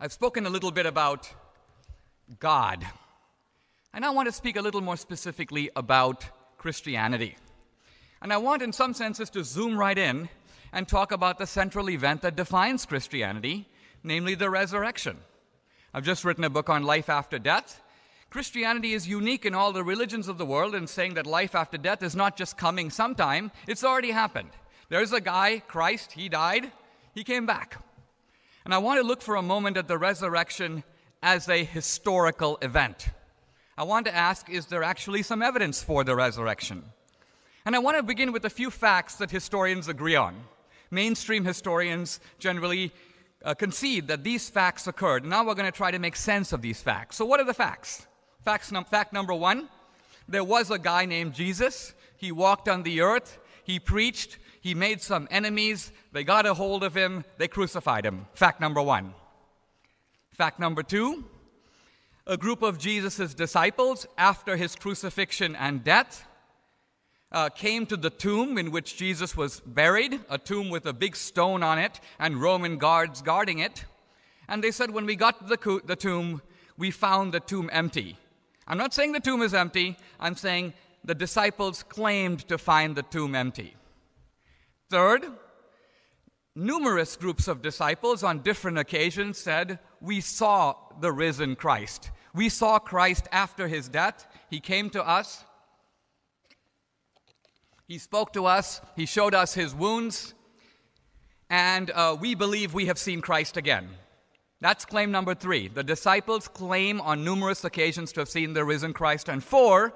I've spoken a little bit about God, and I want to speak a little more specifically about Christianity. And I want, in some senses, to zoom right in and talk about the central event that defines Christianity, namely the resurrection. I've just written a book on life after death. Christianity is unique in all the religions of the world in saying that life after death is not just coming sometime, it's already happened. There's a guy, Christ, he died, he came back. And I want to look for a moment at the resurrection as a historical event. I want to ask, is there actually some evidence for the resurrection? And I want to begin with a few facts that historians agree on. Mainstream historians generally concede that these facts occurred. Now we're going to try to make sense of these facts. So what are the facts? Fact number one, there was a guy named Jesus. He walked on the earth. He preached. He made some enemies. They got a hold of him. They crucified him. Fact number one. Fact number two, a group of Jesus' disciples, after his crucifixion and death, came to the tomb in which Jesus was buried, a tomb with a big stone on it and Roman guards guarding it. And they said, when we got to the tomb, we found the tomb empty. I'm not saying the tomb is empty. I'm saying the disciples claimed to find the tomb empty. Third, numerous groups of disciples on different occasions said, we saw the risen Christ. We saw Christ after his death. He came to us. He spoke to us. He showed us his wounds. And we believe we have seen Christ again. That's claim number three. The disciples claim on numerous occasions to have seen the risen Christ. And four,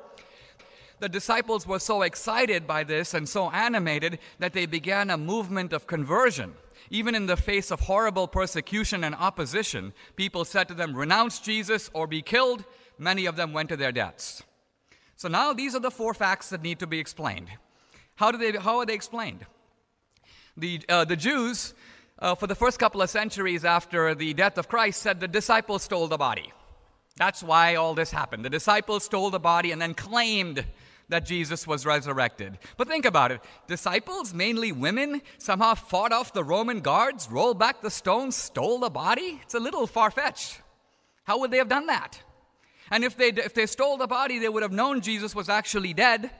the disciples were so excited by this and so animated that they began a movement of conversion. Even in the face of horrible persecution and opposition, people said to them, renounce Jesus or be killed. Many of them went to their deaths. So now these are the four facts that need to be explained. How are they explained? The Jews, for the first couple of centuries after the death of Christ, said the disciples stole the body. That's why all this happened. The disciples stole the body and then claimed that Jesus was resurrected. But think about it. Disciples, mainly women, somehow fought off the Roman guards, rolled back the stones, stole the body? It's a little far-fetched. How would they have done that? And if they stole the body, they would have known Jesus was actually dead.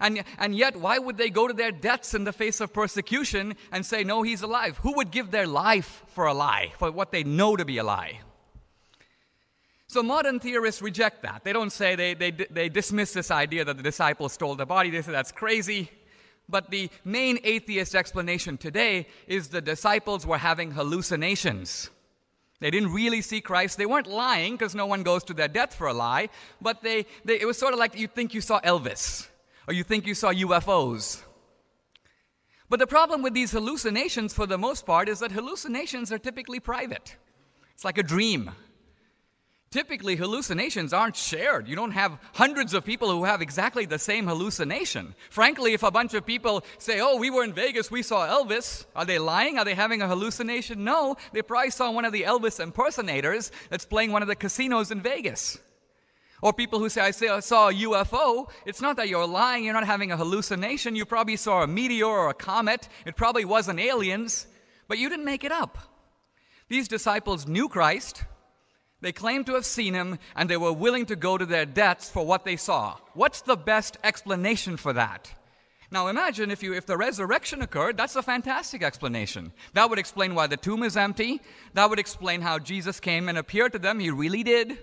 And yet, why would they go to their deaths in the face of persecution and say, no, he's alive? Who would give their life for a lie, for what they know to be a lie? So modern theorists reject that. They don't say, they dismiss this idea that the disciples stole the body. They say that's crazy. But the main atheist explanation today is the disciples were having hallucinations. They didn't really see Christ. They weren't lying, because no one goes to their death for a lie. But it was sort of like you think you saw Elvis, or you think you saw UFOs. But the problem with these hallucinations, for the most part, is that hallucinations are typically private. It's like a dream. Typically, hallucinations aren't shared. You don't have hundreds of people who have exactly the same hallucination. Frankly, if a bunch of people say, oh, we were in Vegas, we saw Elvis, are they lying? Are they having a hallucination? No, they probably saw one of the Elvis impersonators that's playing one of the casinos in Vegas. Or people who say, I saw a UFO. It's not that you're lying, you're not having a hallucination. You probably saw a meteor or a comet. It probably wasn't aliens, but you didn't make it up. These disciples knew Christ. They claimed to have seen him, and they were willing to go to their deaths for what they saw. What's the best explanation for that? Now imagine if the resurrection occurred, that's a fantastic explanation. That would explain why the tomb is empty. That would explain how Jesus came and appeared to them. He really did.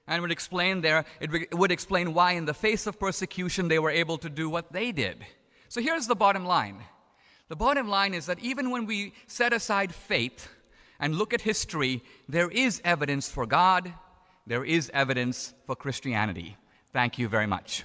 And it would explain why in the face of persecution they were able to do what they did. So here's the bottom line. The bottom line is that even when we set aside faith and look at history, there is evidence for God. There is evidence for Christianity. Thank you very much.